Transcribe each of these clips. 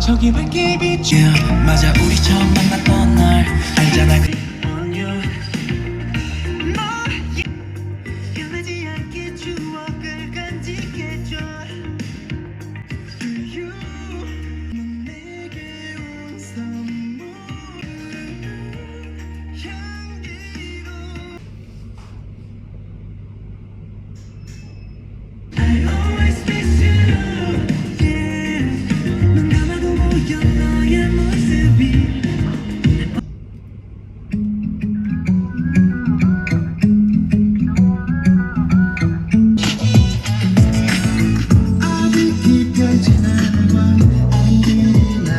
저기 밝게 비춰. 맞아, 우리 처음 만났던 날 알잖아. 변하지 않게 추억을 간직해줘. 넌 내게 온 선물 향기로. I always miss you, yeah. 눈 감아도 보여 너의 모습이. 어디 펴진 않은 건 아니라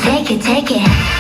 Take it, take it.